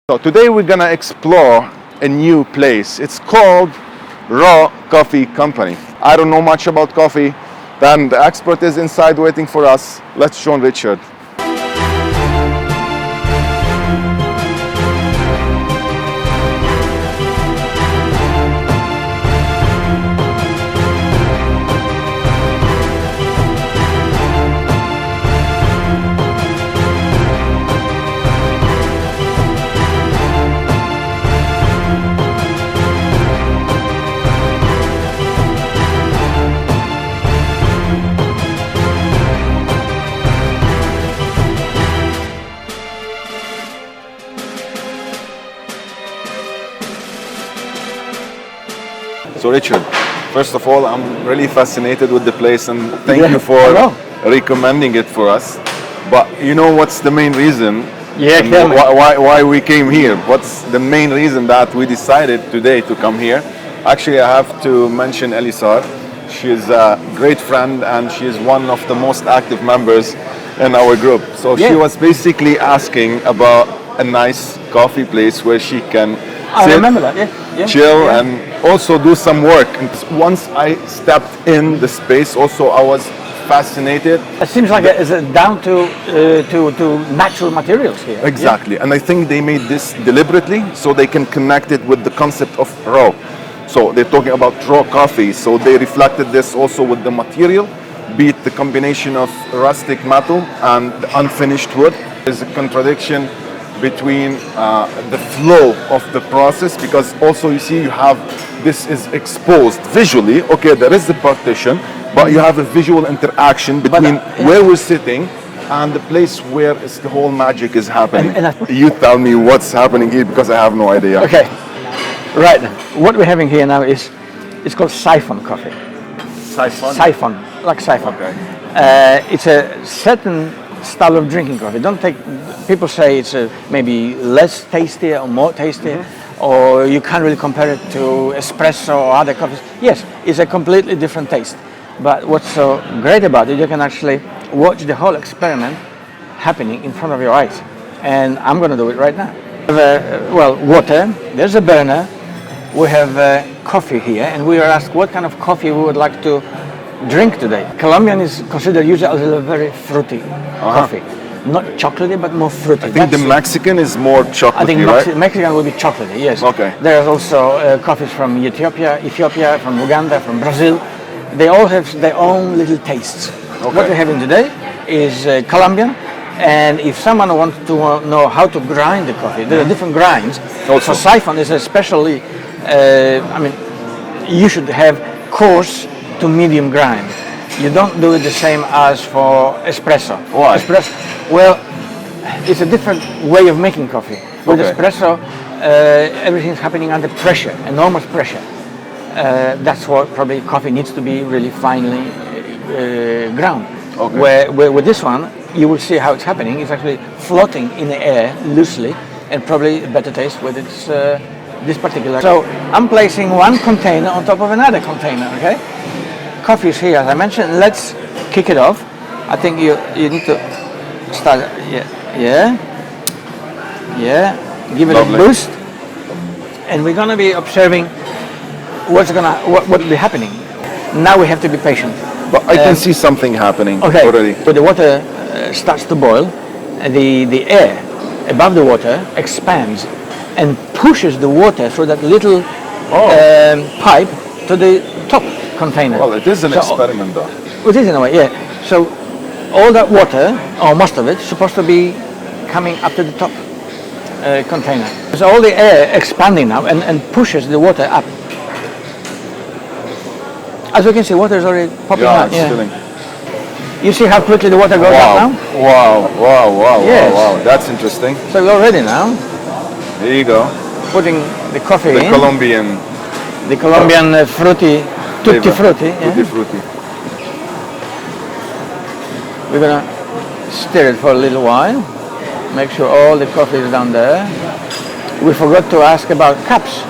So today we're gonna explore a new place. It's called Raw Coffee Company. I don't know much about coffee. Then the expert is inside waiting for us. Let's join Richard. So Richard, first of all, I'm really fascinated with the place and thank you for recommending it for us. But you know what's the main reason? Yeah, tell me. Why we came here? What's the main reason that we decided today to come here? Actually, I have to mention Elisar. She's a great friend and she is one of the most active members in our group. So she was basically asking about a nice coffee place where she can I remember that, chill and also do some work. And once I stepped in the space, also I was fascinated. It seems like it's down to natural materials here. Exactly, and I think they made this deliberately so they can connect it with the concept of raw. So they're talking about raw coffee, so they reflected this also with the material, be it the combination of rustic metal and the unfinished wood. There's a contradiction between the flow of the process, because also you see you have this is exposed visually. Okay, there is the partition, but you have a visual interaction between where we're sitting and the place where the whole magic is happening. You tell me what's happening here because I have no idea. Okay, right. What we're having here now is it's called siphon coffee. Siphon? Siphon, like siphon. Okay. It's a certain style of drinking coffee. Don't take. People say it's maybe less tasty or more tasty, or you can't really compare it to espresso or other coffees. Yes, it's a completely different taste. But what's so great about it, you can actually watch the whole experiment happening in front of your eyes. And I'm going to do it right now. We have, water. There's a burner. We have coffee here, and we are asked what kind of coffee we would like to drink today. Colombian is considered usually as a very fruity coffee. Not chocolatey, but more fruity. I think the Mexican is more chocolatey, I think right? Mexican will be chocolatey, yes. Okay. There's also coffees from Ethiopia, from Uganda, from Brazil. They all have their own little tastes. Okay. What we're having today is Colombian, and if someone wants to know how to grind the coffee, there are different grinds. Also. So siphon is especially, you should have coarse to medium grind. You don't do it the same as for espresso. Why? Espresso, well, it's a different way of making coffee. With espresso, everything's happening under pressure, enormous pressure. That's why probably coffee needs to be really finely ground. Okay. Where with this one, you will see how it's happening. It's actually floating in the air loosely, and probably a better taste with its this particular. So I'm placing one container on top of another container. Okay. Coffee is here, as I mentioned. Let's kick it off. I think you need to start. Yeah. Give it a boost, and we're gonna be observing what will be happening. Now we have to be patient. But I can see something happening already. When the water starts to boil, the air above the water expands and pushes the water through that little pipe to the top container. Well, it is an experiment though. It is in a way, yeah. So all that water, or most of it, is supposed to be coming up to the top container. So all the air expanding now and pushes the water up. As you can see, water is already popping out. It's filling. You see how quickly the water goes up now? Wow, that's interesting. So we're all ready now. There you go. Putting the coffee in. The Colombian fruity, tutti frutti. Tutti frutti. We're gonna stir it for a little while. Make sure all the coffee is down there. We forgot to ask about cups.